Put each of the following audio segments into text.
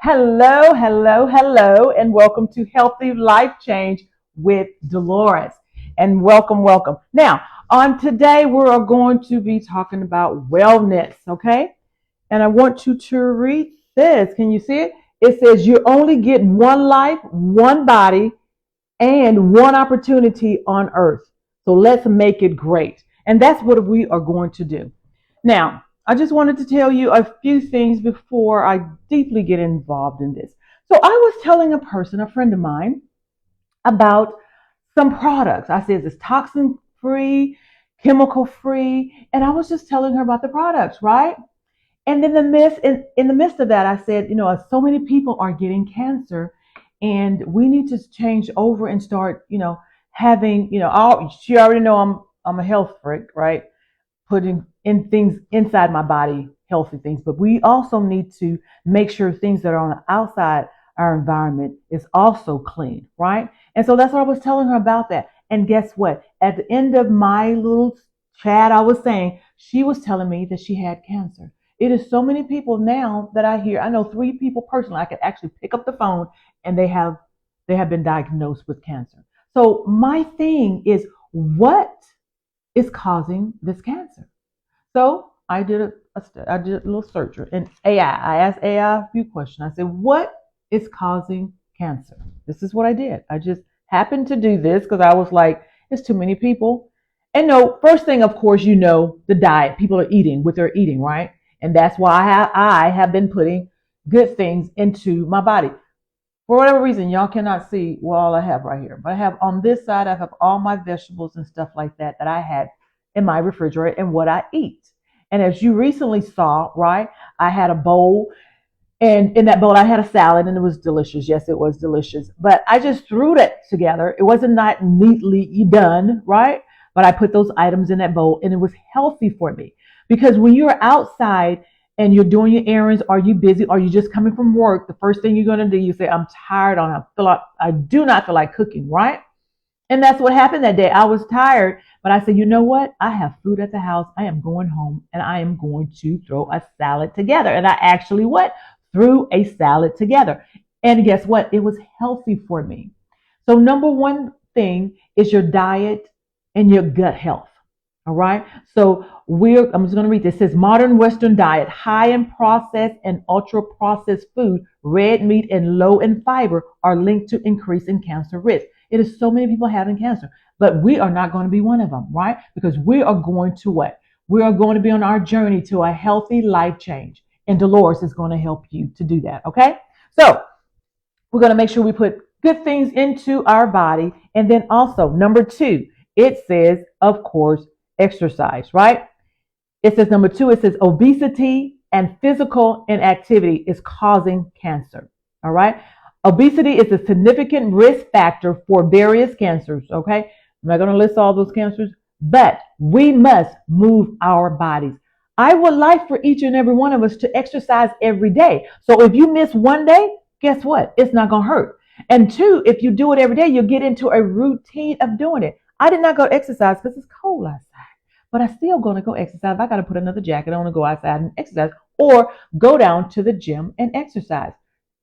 Hello, hello, hello, and welcome to Healthy Life Change with Dolores. And welcome, welcome. Now, on today, we are going to be talking about wellness, okay? And I want you to read this. Can you see it? It says, you only get one life, one body, and one opportunity on earth. So let's make it great. And that's what we are going to do. Now, I just wanted to tell you a few things before I deeply get involved in this. So I was telling a person, a friend of mine, about some products. I said it's toxin free, chemical free, and I was just telling her about the products, right? And in the midst of that, I said, so many people are getting cancer, and we need to change over and start, having, all. She already know I'm a health freak, right? Putting in things inside my body, healthy things, but we also need to make sure things that are on the outside our environment is also clean, right? And so that's what I was telling her about that. And guess what? At the end of my little chat, I was saying she was telling me that she had cancer. It is so many people now that I hear. I know 3 people personally. I could actually pick up the phone and they have been diagnosed with cancer. So my thing is, what is causing this cancer? So I did I did a little search in AI. I asked AI a few questions. I said, what is causing cancer? This is what I did. I just happened to do this because I was like, it's too many people. And no, first thing, of course, the diet. People are eating what they're eating, right? And that's why I have been putting good things into my body. For whatever reason, y'all cannot see what all I have right here. But I have on this side, I have all my vegetables and stuff like that I had in my refrigerator and what I eat. And as you recently saw, right, I had a bowl, and in that bowl I had a salad, and it was delicious. Yes, it was delicious. But I just threw that together. It wasn't not neatly done, right? But I put those items in that bowl, and it was healthy for me. Because when you're outside and you're doing your errands, are you busy? Are you just coming from work? The first thing you're going to do, you say, I'm tired. I do not feel like cooking, right? And that's what happened that day. I was tired, but I said, you know what? I have food at the house. I am going home and I am going to throw a salad together. And I actually what? Threw a salad together. And guess what? It was healthy for me. So number one thing is your diet and your gut health. All right. So I'm just going to read this. It says modern Western diet, high in processed and ultra processed food, red meat, and low in fiber are linked to increase in cancer risk. It is so many people having cancer, but we are not going to be one of them, right? Because we are going to what? We are going to be on our journey to a healthy life change. And Dolores is going to help you to do that. Okay. So we're going to make sure we put good things into our body. And then also number 2, it says, of course, exercise, right? It says number 2, it says obesity and physical inactivity is causing cancer. All right. Obesity is a significant risk factor for various cancers. Okay. I'm not going to list all those cancers, but we must move our bodies. I would like for each and every one of us to exercise every day. So if you miss one day, guess what? It's not going to hurt. And 2, if you do it every day, you'll get into a routine of doing it. I did not go exercise because it's cold outside, but I still going to go exercise. If I got to put another jacket on to go outside and exercise, or go down to the gym and exercise.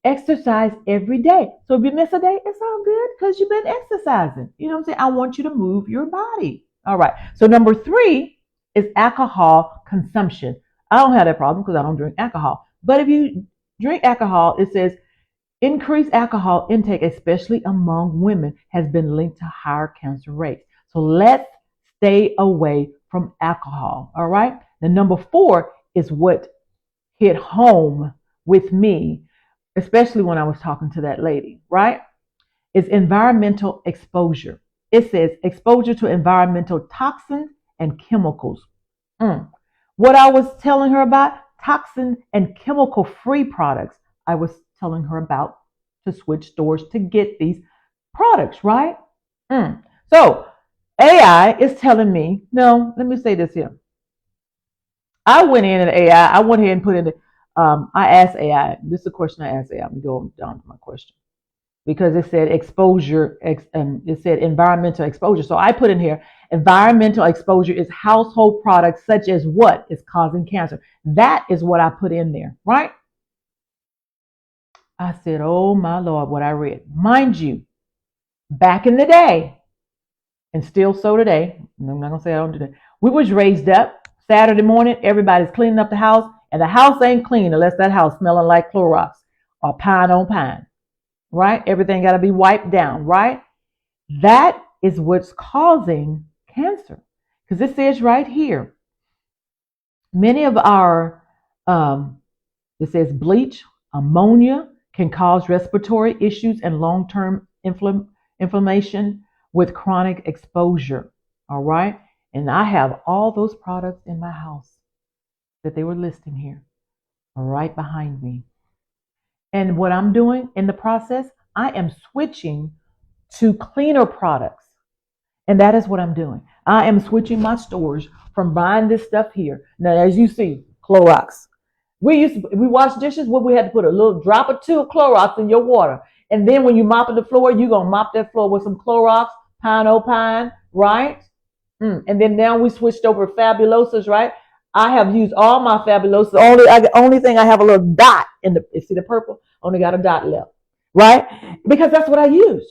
Exercise every day. So if you miss a day, it's all good because you've been exercising. You know what I'm saying? I want you to move your body. All right. So number 3 is alcohol consumption. I don't have that problem because I don't drink alcohol. But if you drink alcohol, it says increased alcohol intake, especially among women, has been linked to higher cancer rates. So let's stay away from alcohol. All right. The number 4 is what hit home with me, especially when I was talking to that lady, right? Is environmental exposure. It says exposure to environmental toxins and chemicals. What I was telling her about, toxin and chemical free products, I was telling her about to switch stores to get these products, right? So AI is telling me, no, let me say this here. I went in at AI. I went ahead and put in I asked AI. This is a question I asked AI. Let me go down to my question because it said exposure, it said environmental exposure. So I put in here, environmental exposure is household products such as what is causing cancer. That is what I put in there, right? I said, oh my Lord, what I read. Mind you, back in the day, and still so today, I'm not gonna say I don't do that. We was raised up Saturday morning, everybody's cleaning up the house, and the house ain't clean unless that house smelling like Clorox or pine on pine, right? Everything got to be wiped down, right? That is what's causing cancer. Because it says right here, many of our, it says bleach, ammonia can cause respiratory issues and long-term inflammation with chronic exposure. All right. And I have all those products in my house that they were listing here right behind me. And what I'm doing in the process, I am switching to cleaner products. And that is what I'm doing. I am switching my stores from buying this stuff here. Now, as you see, Clorox. We wash dishes, what we had to put a little drop or two of Clorox in your water. And then when you mopping the floor, you're going to mop that floor with some Clorox, pine oh pine, right? And then now we switched over Fabulosas, right? I have used all my Fabulosas. Only thing I have a little dot in the, you see the purple? Only got a dot left, right? Because that's what I use,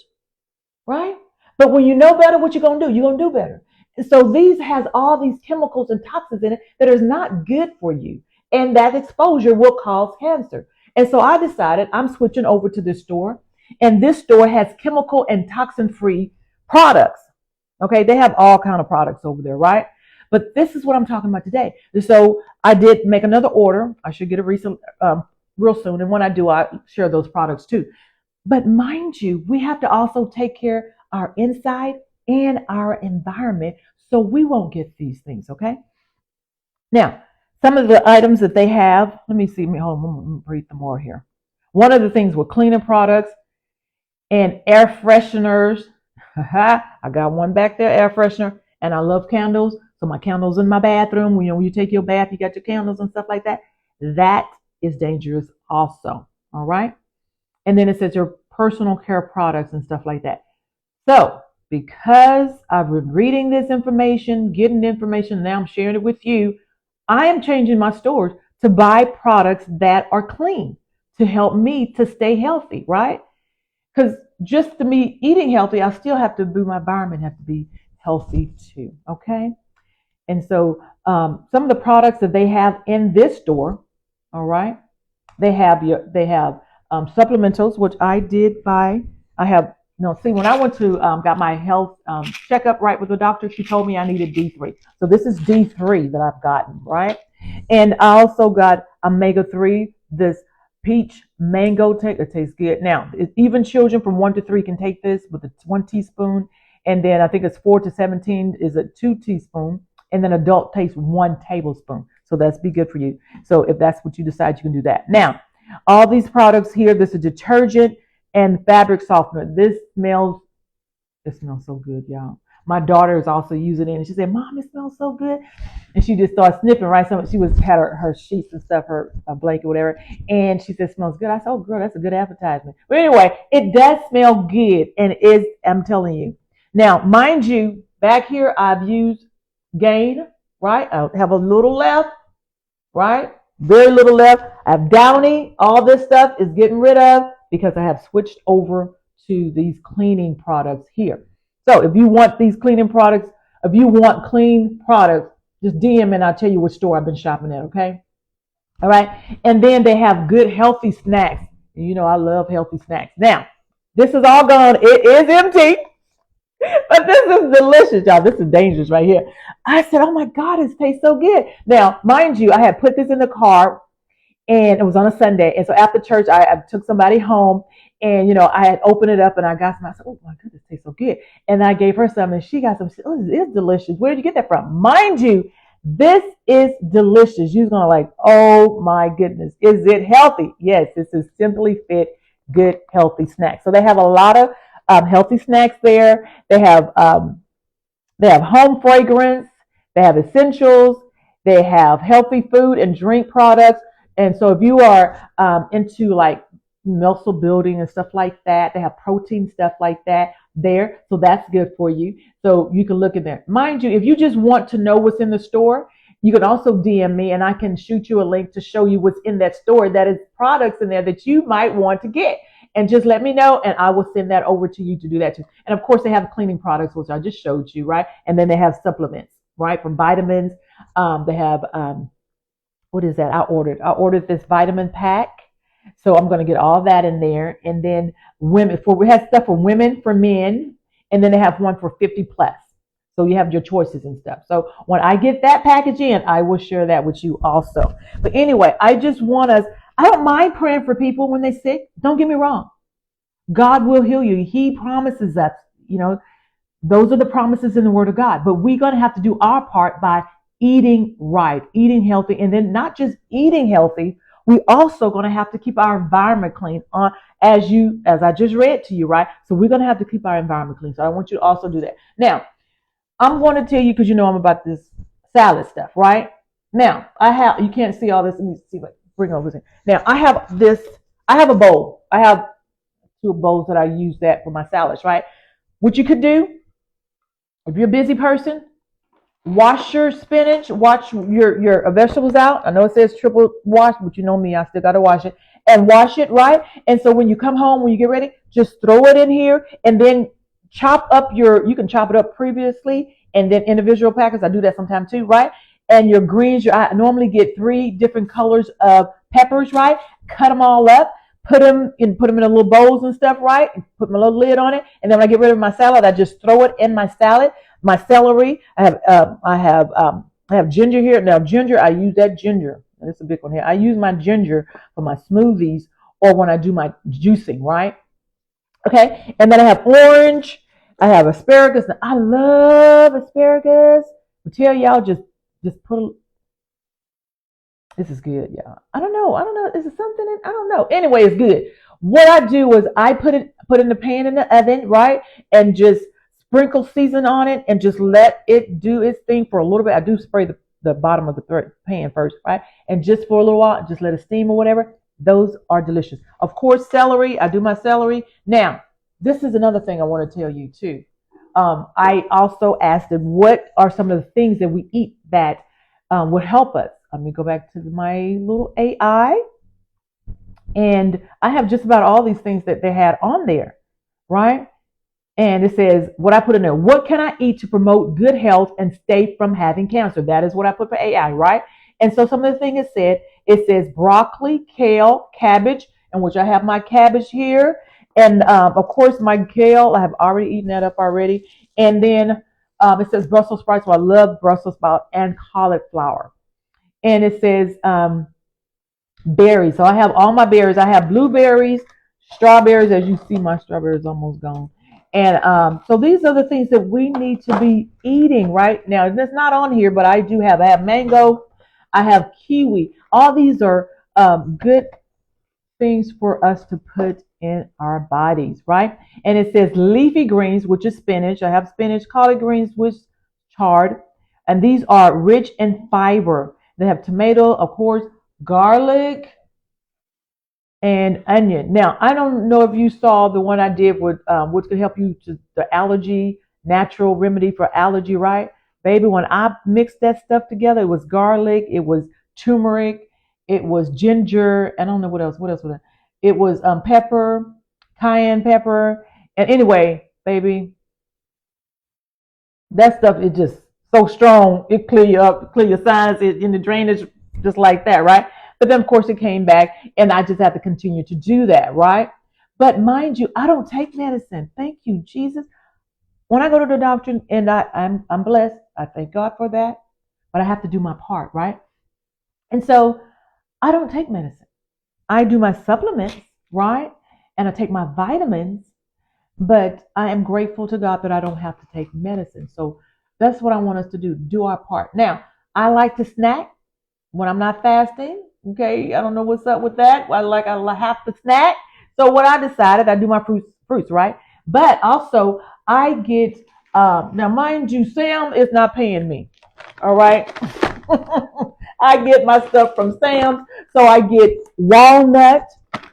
right? But when you know better, what you're going to do? You're going to do better. And so these has all these chemicals and toxins in it that is not good for you. And that exposure will cause cancer. And so I decided I'm switching over to this store. And this store has chemical and toxin-free products. Okay, they have all kind of products over there, right? But this is what I'm talking about today. So I did make another order. I should get a real soon. And when I do, I share those products too. But mind you, we have to also take care of our inside and our environment so we won't get these things, okay? Now, some of the items that they have, let me see, hold on, let me read them more here. One of the things with cleaning products and air fresheners. I got one back there, air freshener, and I love candles. So my candles in my bathroom, when you take your bath, you got your candles and stuff like that. That is dangerous also, all right? And then it says your personal care products and stuff like that. So because I've been reading this information, getting information, now I'm sharing it with you, I am changing my stores to buy products that are clean to help me to stay healthy, right? Because just to me eating healthy, I still have to do my environment have to be healthy too, okay? And so some of the products that they have in this store, all right, they have supplementals, which I did buy. I have when I went to got my health checkup right with the doctor, she told me I needed D3. So this is D3 that I've gotten, right? And I also got omega-3, this peach mango it tastes good. Now, even children from 1 to 3 can take this with 1 teaspoon. And then I think it's 4 to 17 is a 2 teaspoon. And then adult takes 1 tablespoon. So that's be good for you. So if that's what you decide, you can do that. Now, all these products here, this is detergent and fabric softener. This smells so good, y'all. My daughter is also using it, and she said, "Mom, it smells so good." And she just started sniffing, right? So she had her sheets and stuff, her blanket, whatever. And she said, "Smells good." I said, "Oh, girl, that's a good advertisement." But anyway, it does smell good, and I'm telling you. Now, mind you, back here, I've used Gain, right? I have a little left, right? Very little left. I have Downy. All this stuff is getting rid of because I have switched over to these cleaning products here. So if you want these cleaning products, if you want clean products, just DM and I'll tell you which store I've been shopping at, okay? All right. And then they have good healthy snacks. You know, I love healthy snacks. Now, this is all gone. It is empty. But this is delicious, y'all. This is dangerous right here. I said, oh my God, it tastes so good. Now, mind you, I had put this in the car and it was on a Sunday. And so after church, I took somebody home and, I had opened it up and I got some. I said, oh my goodness, it tastes so good. And I gave her some and she got some. She said, oh, this is delicious. Where did you get that from? Mind you, this is delicious. You're going to like, oh my goodness. Is it healthy? Yes, this is Simply Fit Good Healthy Snacks. So they have a lot of healthy snacks there. They have home fragrance. They have essentials. They have healthy food and drink products. And so if you are into like muscle building and stuff like that, they have protein stuff like that there. So that's good for you. So you can look at that. Mind you, if you just want to know what's in the store You can also DM me and I can shoot you a link to show you what's in that store that is products in there that you might want to get. And just let me know and I will send that over to you to do that too. And of course, they have cleaning products, which I just showed you, right? And then they have supplements, right? From vitamins. They have, what is that? I ordered this vitamin pack. So I'm going to get all that in there. And then we have stuff for women, for men, and then they have one for 50 plus. So you have your choices and stuff. So when I get that package in, I will share that with you also. But anyway, I don't mind praying for people when they're sick. Don't get me wrong. God will heal you. He promises us, those are the promises in the Word of God. But we're going to have to do our part by eating right, eating healthy, and then not just eating healthy, we also going to have to keep our environment clean as I just read to you, right? So we're going to have to keep our environment clean. So I want you to also do that. Now, I'm going to tell you, because I'm about this salad stuff, right? Now, you can't see all this. Let me see, bring over this. Now, I have a bowl. I have 2 bowls that I use that for my salads, right? What you could do, if you're a busy person, wash your spinach, wash your vegetables out. I know it says triple wash, but you know me, I still got to wash it. And wash it, right? And so when you come home, when you get ready, just throw it in here and then you can chop it up previously and then individual packets. I do that sometimes too, right? And your greens, I normally get 3 different colors of peppers, right? Cut them all up, put them in a little bowls and stuff, right? And put my little lid on it. And then when I get rid of my salad, I just throw it in my salad. My celery, I have ginger here. Now ginger, I use that ginger. That's a big one here. I use my ginger for my smoothies or when I do my juicing, right? Okay, and then I have orange. I have asparagus. Now, I love asparagus. I tell y'all, just put. This is good, y'all. I don't know. Is it something? I don't know. Anyway, it's good. What I do is I put in the pan in the oven, right, and just sprinkle season on it and just let it do its thing for a little bit. I do spray the bottom of the pan first, right, and just for a little while, just let it steam or whatever. Those are delicious. Of course, celery. I do my celery. Now, this is another thing I want to tell you too. I also asked them what are some of the things that we eat that would help us. Let me go back to my little AI. And I have just about all these things that they had on there, right? And it says, what I put in there, what can I eat to promote good health and stay from having cancer? That is what I put for AI, right? And so some of the things it says broccoli, kale, cabbage, in which I have my cabbage here. And of course, my kale, I have already eaten that up already. And then it says Brussels sprouts. So I love Brussels sprouts and cauliflower. And it says berries. So I have all my berries. I have blueberries, strawberries. As you see, my strawberries almost gone. And so these are the things that we need to be eating right now. That's not on here, but I have mango. I have kiwi. All these are good things for us to put in our bodies, right? And it says leafy greens, which is spinach. I have spinach, collard greens, which chard. And these are rich in fiber. They have tomato, of course, garlic, and onion. Now, I don't know if you saw the one I did with which could help you to the allergy, natural remedy for allergy, right? Baby, when I mixed that stuff together, it was garlic, it was turmeric, it was ginger, I don't know what else was it? It was pepper, cayenne pepper. And anyway, baby, that stuff is just so strong. It clear you up, clear your sinus in the drainage, just like that, right? But then, of course, it came back, and I just have to continue to do that, right? But mind you, I don't take medicine. Thank you, Jesus. When I go to the doctor, and I'm blessed, I thank God for that, but I have to do my part, right? And so I don't take medicine. I do my supplements, right? And I take my vitamins, but I am grateful to God that I don't have to take medicine. So that's what I want us to do our part. Now, I like to snack when I'm not fasting. Okay, I don't know what's up with that. I have to snack. So what I decided, I do my fruits, right? But also I get now, mind you, Sam is not paying me. All right. I get my stuff from Sam's. So I get walnut,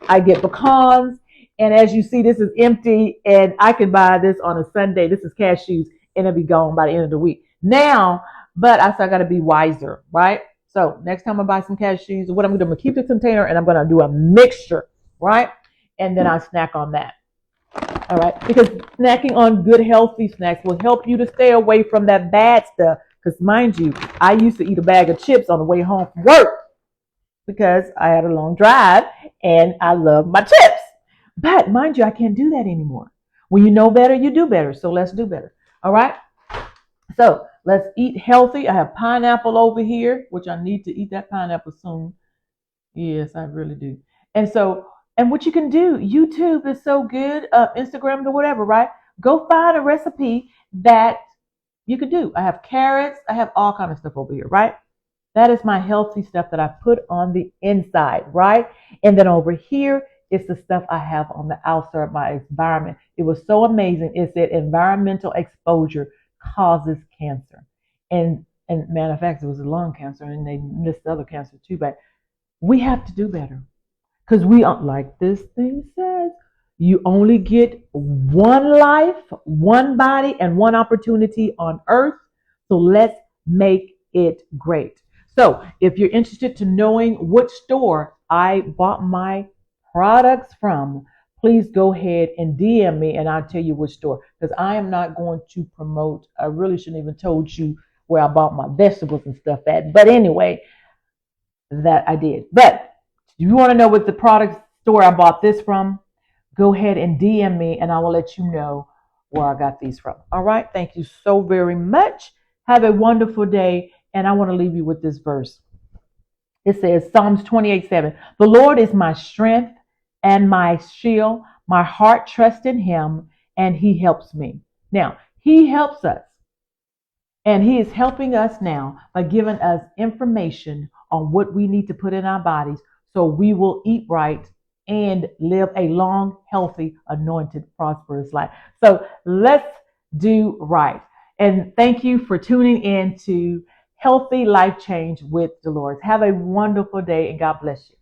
I get pecans, and as you see, this is empty, and I can buy this on a Sunday. This is cashews, and it'll be gone by the end of the week. Now, But I said I got to be wiser, right? So next time I buy some cashews, what I'm going to do, I'm going to keep the container and I'm going to do a mixture, right? And then I snack on that. All right, because snacking on good healthy snacks will help you to stay away from that bad stuff. Because mind you, I used to eat a bag of chips on the way home from work because I had a long drive and I love my chips. But mind you, I can't do that anymore. When you know better, you do better. So let's do better. All right. So let's eat healthy. I have pineapple over here, which I need to eat that pineapple soon. Yes, I really do. And so, and what you can do, YouTube is so good, Instagram or whatever, right? Go find a recipe that you could do. I have carrots. I have all kind of stuff over here, right? That is my healthy stuff that I put on the inside, right? And then over here is the stuff I have on the outside of my environment. It was so amazing. It said environmental exposure causes cancer. And matter of fact, it was a lung cancer and they missed other cancer too. But we have to do better because we aren't like this thing says. You only get one life, one body, and one opportunity on earth. So let's make it great. So if you're interested to knowing which store I bought my products from, please go ahead and DM me and I'll tell you which store. Because I am not going to promote, I really shouldn't even told you where I bought my vegetables and stuff at. But anyway, that I did. But if you want to know what the product store I bought this from, go ahead and DM me and I will let you know where I got these from. All right. Thank you so very much. Have a wonderful day. And I want to leave you with this verse. It says Psalms 28:7. The Lord is my strength and my shield. My heart trusts in him and he helps me. Now, he helps us. And he is helping us now by giving us information on what we need to put in our bodies so we will eat right and live a long, healthy, anointed, prosperous life. So let's do right. And thank you for tuning in to Healthy Life Change with Dolores. Have a wonderful day and God bless you.